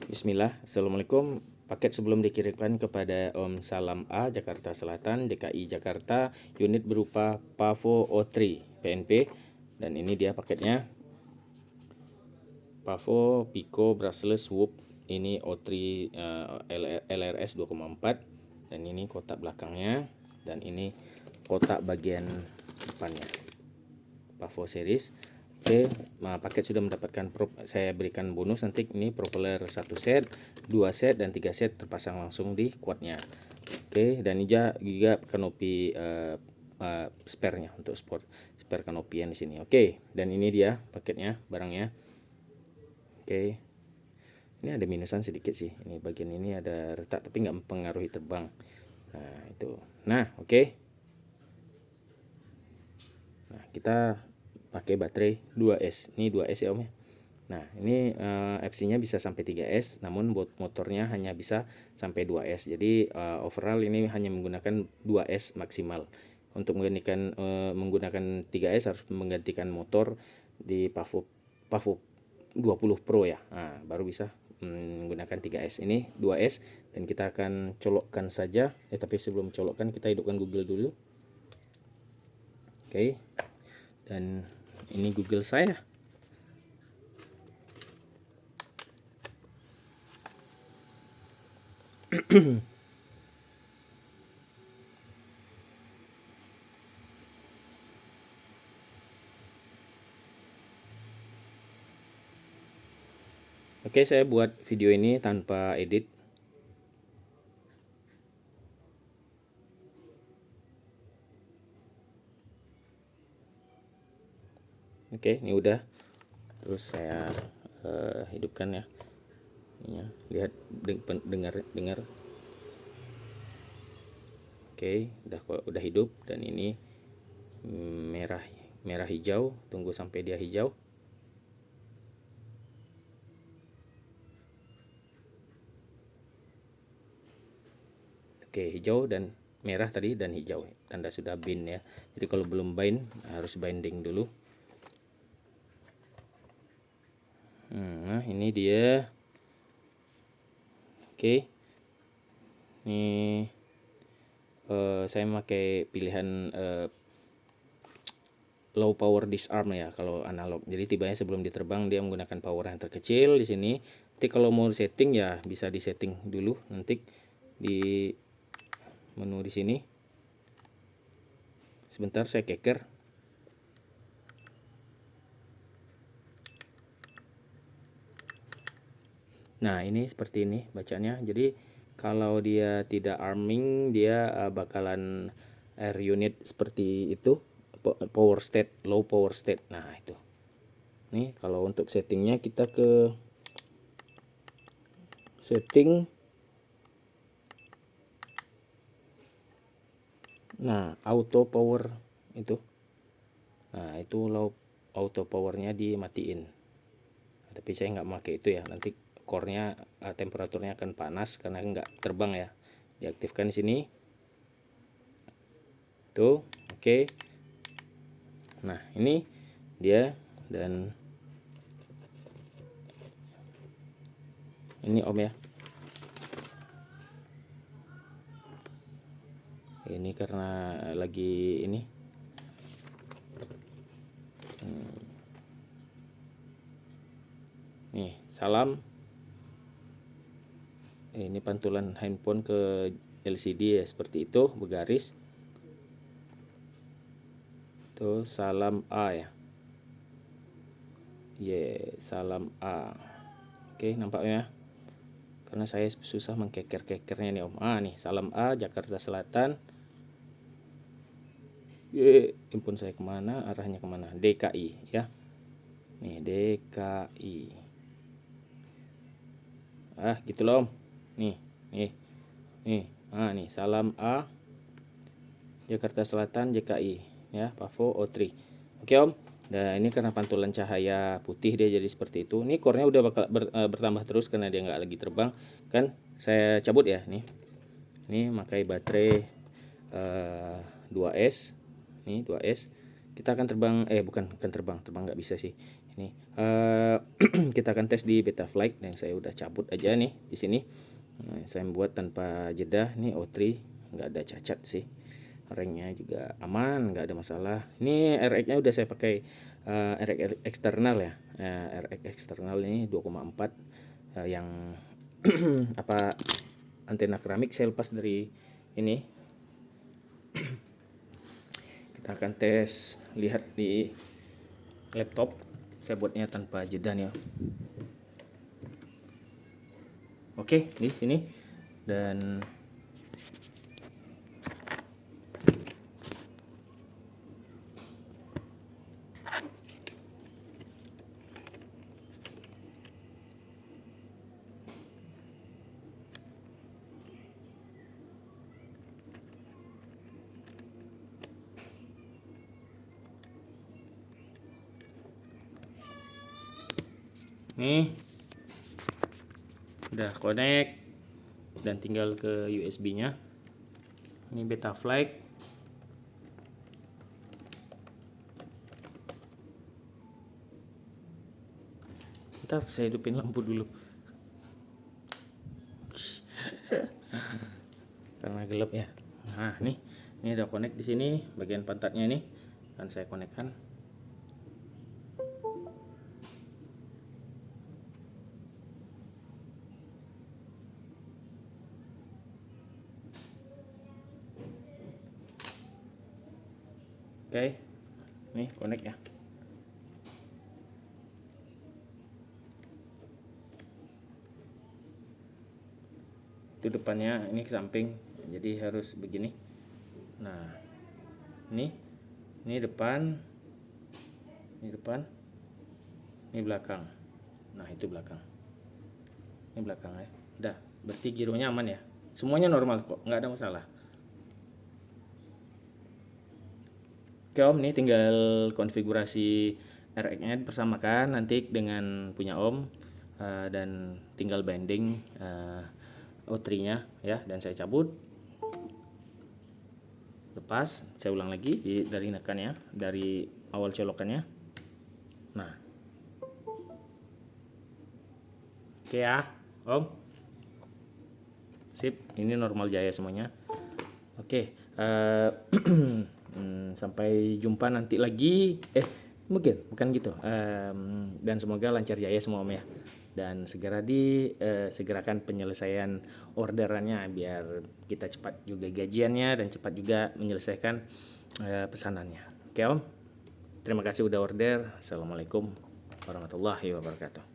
Bismillah, Assalamualaikum. Paket sebelum dikirimkan kepada Om Salam A, Jakarta Selatan, DKI Jakarta, unit berupa Pavo O3 PNP. Dan ini dia paketnya. Pavo Pico Brushless Whoop. Ini O3 LRS 2,4. Dan ini kotak belakangnya. Dan ini kotak bagian depannya. Pavo series. Oke, paket sudah mendapatkan saya berikan bonus nanti ini propeller 1 set, 2 set dan 3 set terpasang langsung di quadnya. Oke, dan ini juga kanopi spare-nya untuk spare kanopi yang di sini. Oke, dan ini dia paketnya, barangnya. Oke. Ini ada minusan sedikit sih. Ini bagian ini ada retak tapi nggak mempengaruhi terbang. Nah, itu. Nah, oke. Nah, kita pakai baterai 2S. Ini 2S ya Om ya. Nah, ini FC-nya bisa sampai 3S, namun motornya hanya bisa sampai 2S. Jadi overall ini hanya menggunakan 2S maksimal. Untuk menggunakan 3S harus menggantikan motor di Pavo 20 Pro ya. Nah, baru bisa menggunakan 3S. Ini 2S dan kita akan colokkan saja. Tapi sebelum colokkan kita hidupkan Google dulu. Oke. Dan ini Google saya. Oke, saya buat video ini tanpa edit. Oke, ini udah. Terus saya hidupkan ya. Ini ya, lihat dengar. Oke, udah hidup dan ini merah hijau. Tunggu sampai dia hijau. Oke, hijau dan merah tadi dan hijau. Tanda sudah bind ya. Jadi kalau belum bind harus binding dulu. Nah, ini dia. Oke. Ini saya memakai pilihan low power disarm ya kalau analog. Jadi tibanya sebelum diterbang dia menggunakan power yang terkecil di sini. Nanti kalau mau setting ya bisa disetting dulu nanti di menu di sini. Sebentar saya keker. Nah, ini seperti ini bacanya. Jadi kalau dia tidak arming dia bakalan air unit seperti itu, power state, low power state. Nah, itu. Nih, kalau untuk settingnya kita ke setting. Nah, auto power itu. Nah, itu low auto powernya dimatiin. Tapi saya nggak pakai itu ya. Nanti core-nya temperaturnya akan panas karena nggak terbang ya. Diaktifkan di sini. Tuh, oke. Nah, ini dia dan ini Om ya. Ini karena lagi ini. Nih, salam. Ini pantulan handphone ke LCD ya seperti itu, bergaris. Tuh, salam A ya. Salam A. Oke, nampaknya. Karena saya susah mengkeker-kekernya nih Om. Nih, salam A, Jakarta Selatan. Handphone saya kemana? Arahnya kemana? DKI ya. Nih, DKI. Gitu loh Om. Nih. Nih, salam A, Jakarta Selatan, JKI ya, Pavo O3. Oke Om. Nah, ini karena pantulan cahaya putih dia jadi seperti itu. Ini core-nya udah bakal bertambah terus karena dia nggak lagi terbang. Kan saya cabut ya nih. Ini pakai baterai 2S. Nih 2S. Kita akan terbang bukan terbang nggak bisa sih. Nih, kita akan tes di Betaflight yang saya udah cabut aja nih di sini. Saya membuat tanpa jeda. Nih O3 nggak ada cacat sih. Ringnya juga aman, nggak ada masalah. Ini RX-nya udah saya pakai RX eksternal ya. RX eksternal ini 2,4 yang apa antena keramik saya lepas dari ini. Kita akan tes, lihat di laptop. Saya buatnya tanpa jeda nih. Oke, di sini dan nih udah connect dan tinggal ke USB-nya. Ini Betaflight. Bentar, saya hidupin lampu dulu. Karena gelap ya. Nah, ini udah connect di sini, bagian pantatnya ini akan saya konekkan. Oke, nih connect ya. Itu depannya, ini ke samping, jadi harus begini. Nah, ini depan, ini belakang. Nah, itu belakang. Ini belakang ya. Udah, berarti gironya aman ya. Semuanya normal kok, nggak ada masalah. Oke Om, nih tinggal konfigurasi RX-nya persamakan nanti dengan punya Om, dan tinggal binding O3-nya ya, dan saya cabut. Lepas, saya ulang lagi dari nekannya, dari awal colokannya. Nah, oke ya Om, sip, ini normal jaya semuanya. Oke, sampai jumpa nanti lagi. Mungkin bukan gitu. Dan semoga lancar jaya semua Om ya. Dan segerakan penyelesaian orderannya biar kita cepat juga gajiannya dan cepat juga menyelesaikan pesanannya. Oke Om, terima kasih udah order. Assalamualaikum warahmatullahi wabarakatuh.